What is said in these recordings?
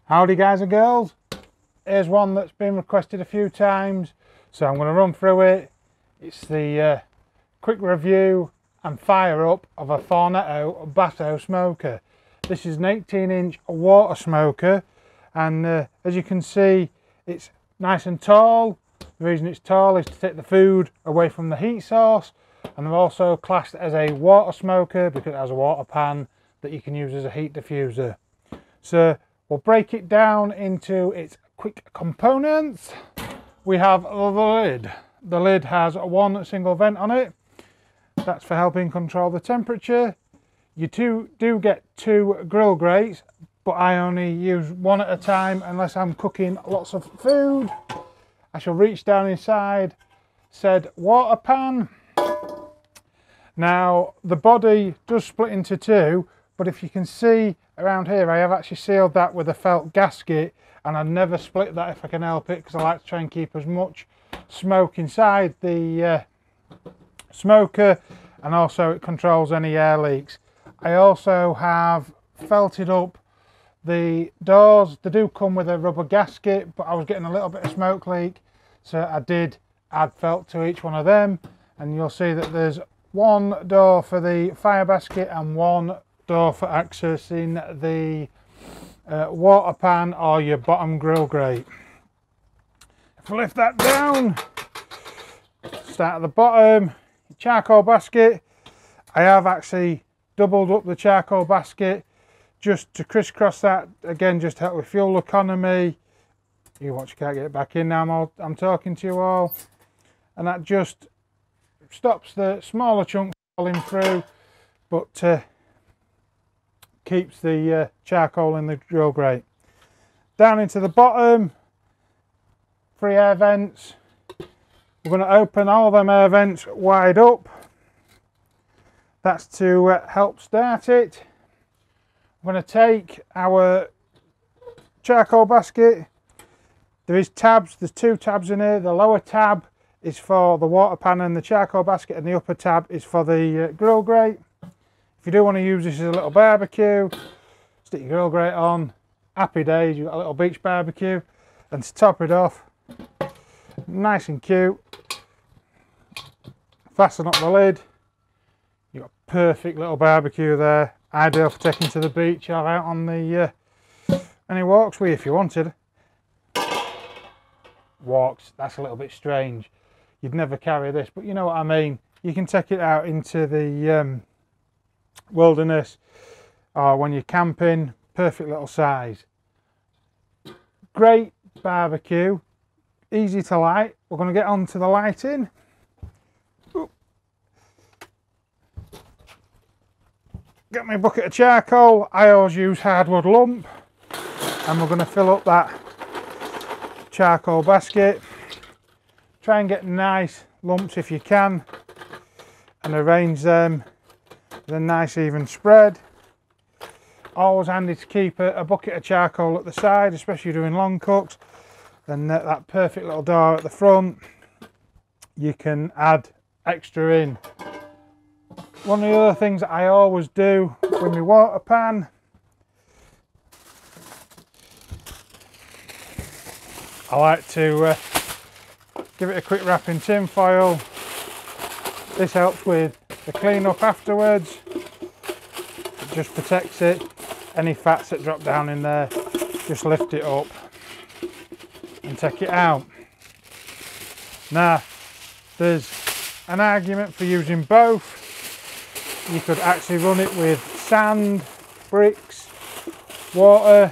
Howdy guys and girls, here's one that's been requested a few times, so I'm going to run through it. It's the quick review and fire up of a Fornetto basso smoker. This is an 18-inch water smoker, and as you can see, it's nice and tall. The reason it's tall is to take the food away from the heat source, and they're also classed as a water smoker because it has a water pan that you can use as a heat diffuser. So we'll break it down into its quick components. We have the lid. The lid has one single vent on it. That's for helping control the temperature. You do get two grill grates, but I only use one at a time unless I'm cooking lots of food. I shall reach down inside said water pan. Now the body does split into two, but if you can see around here, I have actually sealed that with a felt gasket, and I never split that if I can help it, because I like to try and keep as much smoke inside the smoker, and also it controls any air leaks. I also have felted up the doors. They do come with a rubber gasket, but I was getting a little bit of smoke leak, so I did add felt to each one of them, and you'll see that there's one door for the fire basket and one door for accessing the water pan or your bottom grill grate. If I lift that down, start at the bottom, charcoal basket. I have actually doubled up the charcoal basket just to crisscross that, again just to help with fuel economy. You watch, you can't get it back in now, I'm talking to you all, and that just stops the smaller chunks falling through, but keeps the charcoal in the grill grate. Down into the bottom, 3 air vents. We're going to open all them air vents wide up. That's to help start it. I'm going to take our charcoal basket. There is tabs, there's 2 tabs in here. The lower tab is for the water pan and the charcoal basket, and the upper tab is for the grill grate. If you do want to use this as a little barbecue, stick your grill grate on, happy days, you've got a little beach barbecue. And to top it off, nice and cute, fasten up the lid. You've got a perfect little barbecue there, ideal for taking to the beach or out on the any walks with you if you wanted. Walks, that's a little bit strange. You'd never carry this, but you know what I mean. You can take it out into the wilderness or when you're camping. Perfect little size. Great barbecue, easy to light. We're going to get on to the lighting. Get my bucket of charcoal. I always use hardwood lump, and we're going to fill up that charcoal basket. Try and get nice lumps if you can, and arrange them with a nice even spread. Always handy to keep a bucket of charcoal at the side, especially doing long cooks. And that perfect little door at the front, you can add extra in. One of the other things that I always do with my water pan, I like to give it a quick wrap in tin foil. This helps with the clean up afterwards. It just protects it. Any fats that drop down in there, just lift it up and take it out. Now, there's an argument for using both. You could actually run it with sand, bricks, water.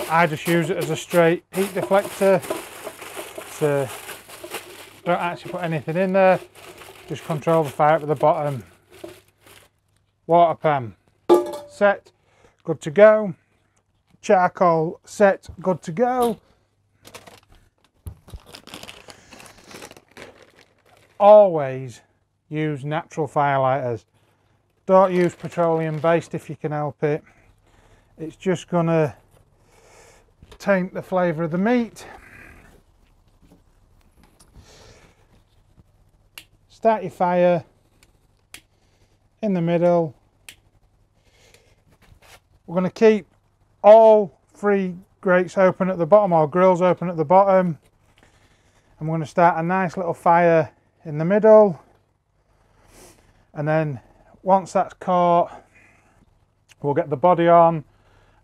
I just use it as a straight heat deflector. So don't actually put anything in there, just control the fire at the bottom. Water pan set, good to go. Charcoal set, good to go. Always use natural firelighters. Don't use petroleum based if you can help it. It's just gonna taint the flavour of the meat. Start your fire in the middle. We're going to keep all 3 grates open at the bottom, or grills open at the bottom. I'm going to start a nice little fire in the middle, and then once that's caught, we'll get the body on,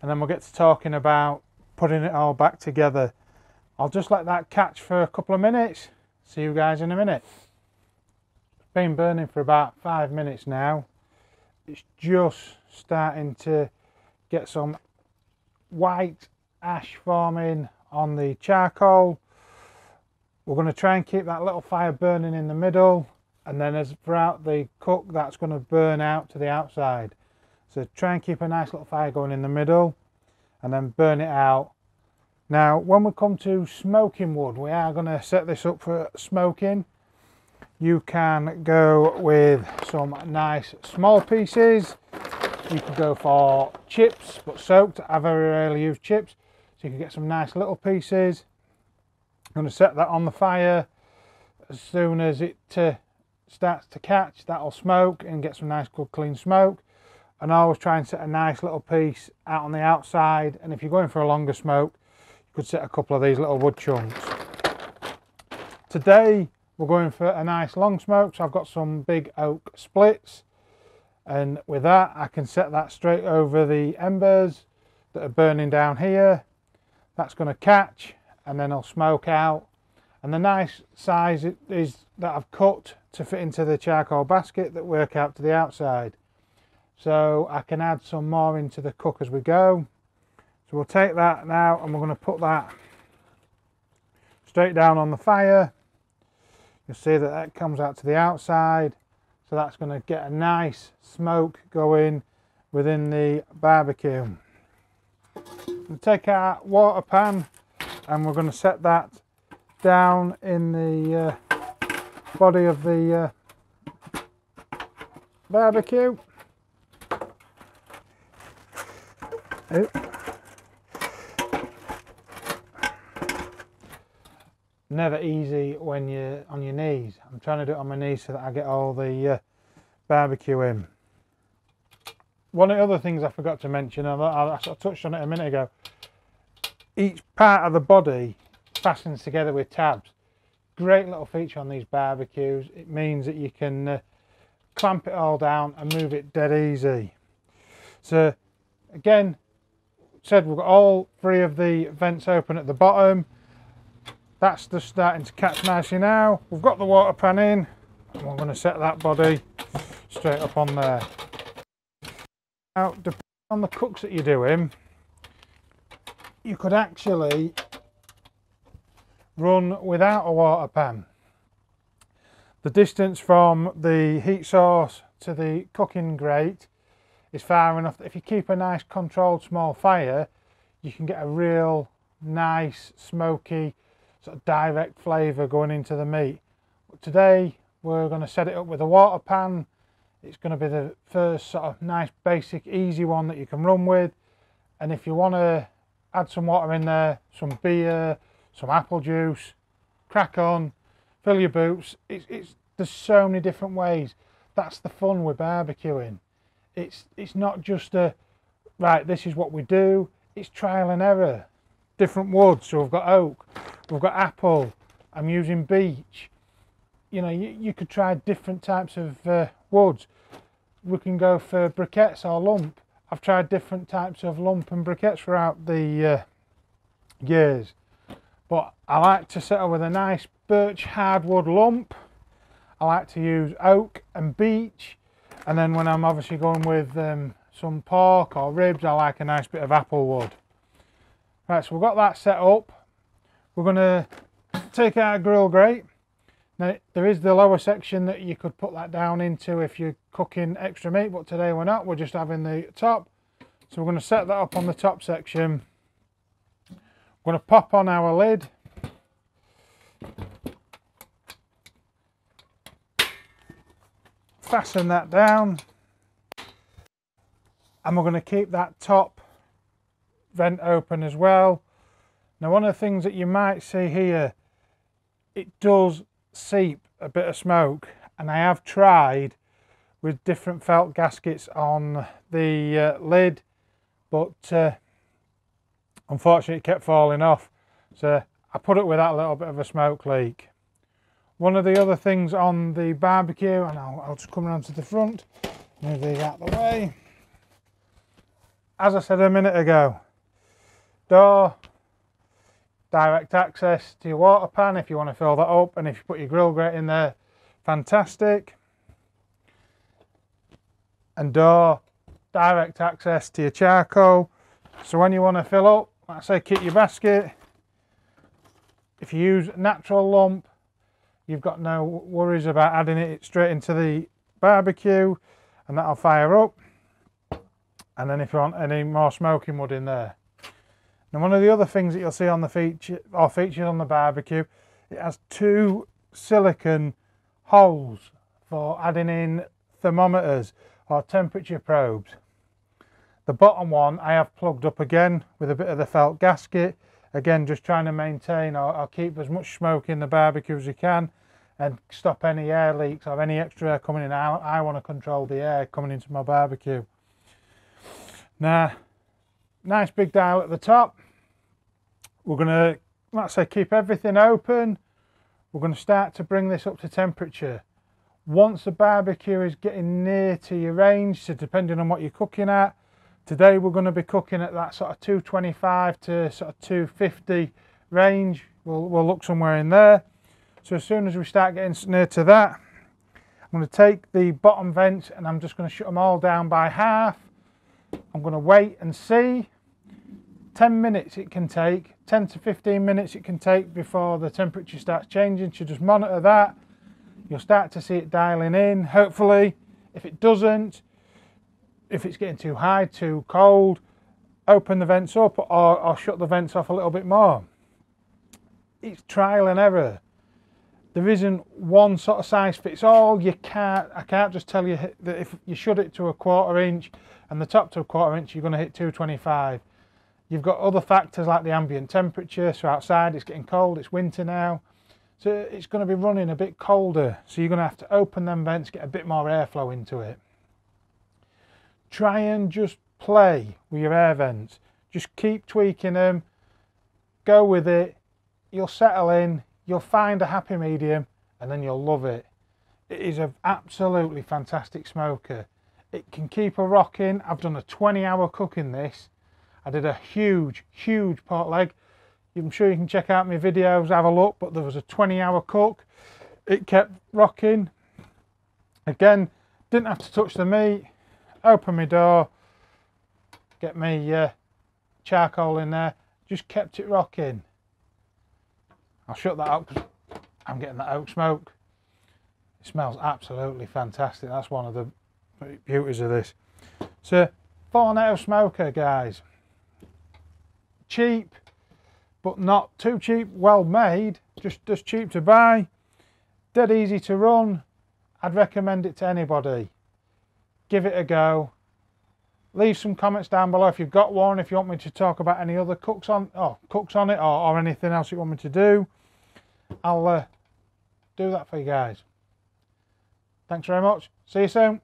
and then we'll get to talking about putting it all back together. I'll just let that catch for a couple of minutes. See you guys in a minute. It's been burning for about 5 minutes now. It's just starting to get some white ash forming on the charcoal. We're going to try and keep that little fire burning in the middle, and then as throughout the cook, that's going to burn out to the outside. So try and keep a nice little fire going in the middle and then burn it out. Now when we come to smoking wood, we are going to set this up for smoking. You can go with some nice small pieces. You could go for chips, but soaked. I very rarely use chips, so you can get some nice little pieces. I'm going to set that on the fire. As soon as it starts to catch, that'll smoke and get some nice good clean smoke. And I always try and set a nice little piece out on the outside, and if you're going for a longer smoke, you could set a couple of these little wood chunks. Today we're going for a nice long smoke, so I've got some big oak splits, and with that I can set that straight over the embers that are burning down here. That's going to catch, and then I'll smoke out. And the nice size it is that I've cut to fit into the charcoal basket that work out to the outside, so I can add some more into the cook as we go. So we'll take that now, and we're going to put that straight down on the fire. You'll see that that comes out to the outside, so that's going to get a nice smoke going within the barbecue. We'll take our water pan, and we're going to set that down in the body of the barbecue. Never easy when you're on your knees. I'm trying to do it on my knees so that I get all the barbecue in. One of the other things I forgot to mention, I touched on it a minute ago, each part of the body fastens together with tabs. Great little feature on these barbecues. It means that you can clamp it all down and move it dead easy. So again, said we've got all 3 of the vents open at the bottom. That's just starting to catch nicely now. We've got the water pan in, and we're going to set that body straight up on there. Now, depending on the cooks that you're doing, you could actually run without a water pan. The distance from the heat source to the cooking grate is far enough that if you keep a nice controlled small fire, you can get a real nice smoky sort of direct flavour going into the meat. But today we're going to set it up with a water pan. It's going to be the first sort of nice basic easy one that you can run with, and if you want to add some water in there, some beer, some apple juice, crack on, fill your boots. There's so many different ways. That's the fun with barbecuing. It's not just right, this is what we do. It's trial and error. Different woods. So we've got oak, we've got apple, I'm using beech. You know, you could try different types of woods. We can go for briquettes or lump. I've tried different types of lump and briquettes throughout the years, but I like to settle with a nice birch hardwood lump. I like to use oak and beech, and then when I'm obviously going with some pork or ribs, I like a nice bit of apple wood. Right, so we've got that set up. We're going to take our grill grate. Now there is the lower section that you could put that down into if you're cooking extra meat, but today we're not, we're just having the top. So we're going to set that up on the top section. We're going to pop on our lid. Fasten that down. And we're going to keep that top vent open as well. Now one of the things that you might see here, it does seep a bit of smoke, and I have tried with different felt gaskets on the lid, but Unfortunately, it kept falling off, so I put it with that little bit of a smoke leak. One of the other things on the barbecue, and I'll just come around to the front, move these out of the way. As I said a minute ago, door, direct access to your water pan if you want to fill that up, and if you put your grill grate in there, fantastic. And door, direct access to your charcoal. So when you want to fill up, like I say, keep your basket. If you use natural lump, you've got no worries about adding it straight into the barbecue, and that'll fire up. And then if you want any more smoking wood in there. And one of the other things that you'll see on the features on the barbecue, it has 2 silicone holes for adding in thermometers or temperature probes. The bottom one I have plugged up again with a bit of the felt gasket, again just trying to maintain or keep as much smoke in the barbecue as you can and stop any air leaks or any extra air coming in. I want to control the air coming into my barbecue. Now, nice big dial at the top. We're going to, like I say, keep everything open. We're going to start to bring this up to temperature. Once the barbecue is getting near to your range, so depending on what you're cooking at, today we're going to be cooking at that sort of 225 to sort of 250 range. We'll look somewhere in there. So as soon as we start getting near to that, I'm going to take the bottom vents and I'm just going to shut them all down by half. I'm going to wait and see. 10 minutes it can take, 10 to 15 minutes it can take before the temperature starts changing. So just monitor that. You'll start to see it dialing in, hopefully. If it doesn't, if it's getting too high, too cold, open the vents up or shut the vents off a little bit more. It's trial and error. There isn't one sort of size fits all. I can't just tell you that if you shut it to a 1/4 inch and the top to a 1/4 inch, you're going to hit 225. You've got other factors like the ambient temperature. So outside it's getting cold, it's winter now. So it's going to be running a bit colder. So you're going to have to open them vents, get a bit more airflow into it. Try and just play with your air vents. Just keep tweaking them. Go with it. You'll settle in. You'll find a happy medium and then you'll love it. It is an absolutely fantastic smoker. It can keep a rocking. I've done a 20-hour cook in this. I did a huge pork leg. I'm sure you can check out my videos, have a look, but there was a 20-hour cook. It kept rocking. Again, didn't have to touch the meat. Open my door, get my charcoal in there, just kept it rocking. I'll shut that up because I'm getting that oak smoke. It smells absolutely fantastic. That's one of the beauties of this. So, Fornetto smoker, guys. Cheap, but not too cheap. Well made, just cheap to buy. Dead easy to run. I'd recommend it to anybody. Give it a go. Leave some comments down below if you've got one, if you want me to talk about any other cooks on it or anything else you want me to do. I'll do that for you guys. Thanks very much. See you soon.